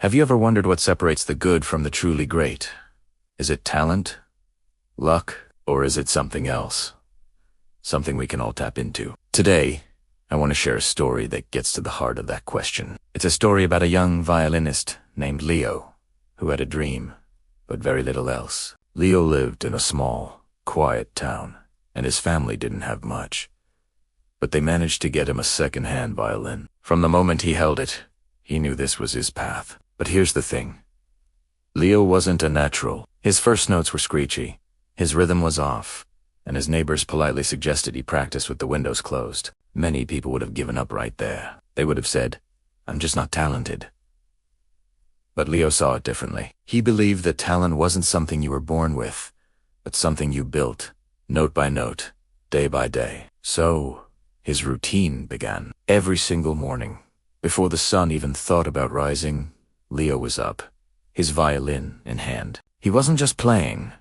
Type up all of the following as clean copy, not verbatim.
Have you ever wondered what separates the good from the truly great? Is it talent, luck, or is it something else? Something we can all tap into. Today, I want to share a story that gets to the heart of that question. It's a story about a young violinist named Leo, who had a dream, but very little else. Leo lived in a small, quiet town, and his family didn't have much. But they managed to get him a second-hand violin. From the moment he held it, he knew this was his path. But here's the thing. Leo wasn't a natural. His first notes were screechy, his rhythm was off, and his neighbors politely suggested he practice with the windows closed. Many people would have given up right there. They would have said, "I'm just not talented." But Leo saw it differently. He believed that talent wasn't something you were born with, but something you built, note by note, day by day. So, his routine began. Every single morning, before the sun even thought about rising, Leo was up, his violin in hand. He wasn't just playing.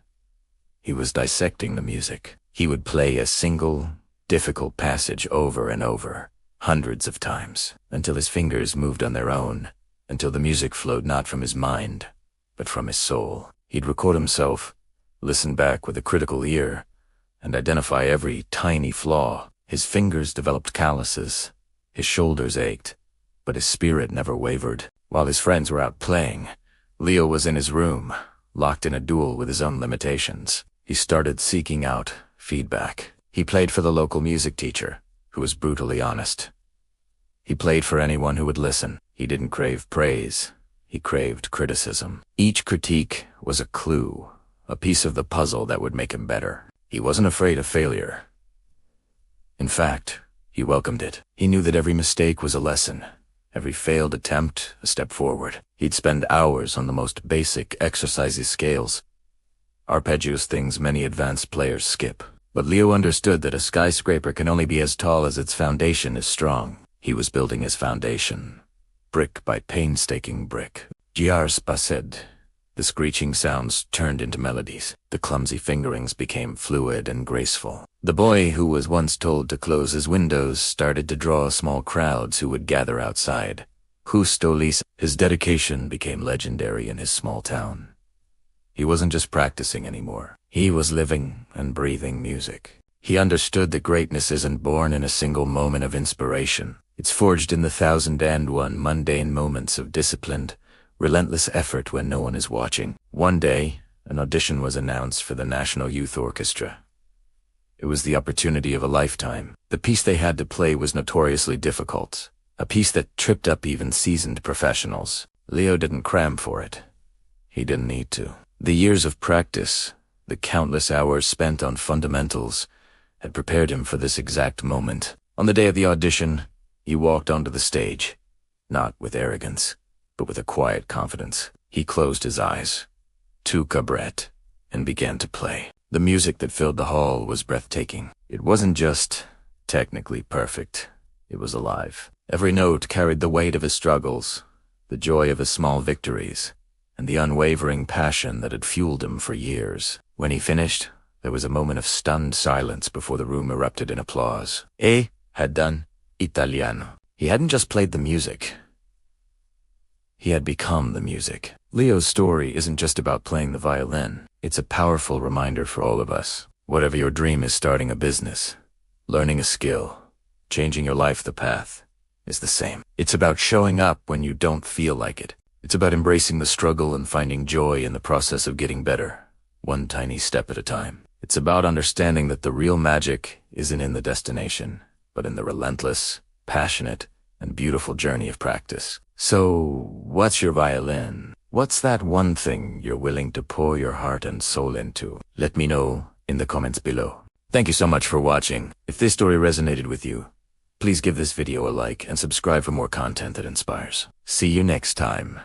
He was dissecting the music. He would play a single, difficult passage over and over, hundreds of times, until his fingers moved on their own, until the music flowed not from his mind, but from his soul. He'd record himself, listen back with a critical ear, and identify every tiny flaw. His fingers developed calluses, his shoulders ached, but his spirit never wavered. While his friends were out playing, Leo was in his room, locked in a duel with his own limitations. He started seeking out feedback. He played for the local music teacher, who was brutally honest. He played for anyone who would listen. He didn't crave praise. He craved criticism. Each critique was a clue, a piece of the puzzle that would make him better. He wasn't afraid of failure. In fact, he welcomed it. He knew that every mistake was a lesson. Every failed attempt, a step forward. He'd spend hours on the most basic exercises scales, arpeggios, things many advanced players skip. But Leo understood that a skyscraper can only be as tall as its foundation is strong. He was building his foundation, brick by painstaking brick. Giars passed. The screeching sounds turned into melodies. The clumsy fingerings became fluid and graceful. The boy who was once told to close his windows started to draw small crowds who would gather outside. Justo Lisa. His dedication became legendary in his small town. He wasn't just practicing anymore. He was living and breathing music. He understood that greatness isn't born in a single moment of inspiration. It's forged in the 1,001 mundane moments of disciplined, relentless effort when no one is watching. One day, an audition was announced for the National Youth Orchestra. It was the opportunity of a lifetime. The piece they had to play was notoriously difficult, a piece that tripped up even seasoned professionals. Leo didn't cram for it. He didn't need to. The years of practice, the countless hours spent on fundamentals, had prepared him for this exact moment. On the day of the audition, he walked onto the stage, not with arrogance, but with a quiet confidence. He closed his eyes, took a breath, and began to play. The music that filled the hall was breathtaking. It wasn't just technically perfect. It was alive. Every note carried the weight of his struggles, the joy of his small victories, and the unwavering passion that had fueled him for years. When he finished, there was a moment of stunned silence before the room erupted in applause. Had done Italiano. He hadn't just played the music. He had become the music. Leo's story isn't just about playing the violin. It's a powerful reminder for all of us. Whatever your dream is, starting a business, learning a skill, changing your life, the path is the same. It's about showing up when you don't feel like it. It's about embracing the struggle and finding joy in the process of getting better, one tiny step at a time. It's about understanding that the real magic isn't in the destination, but in the relentless, passionate, and beautiful journey of practice. So, what's your violin? What's that one thing you're willing to pour your heart and soul into? Let me know in the comments below. Thank you so much for watching. If this story resonated with you, please give this video a like and subscribe for more content that inspires. See you next time.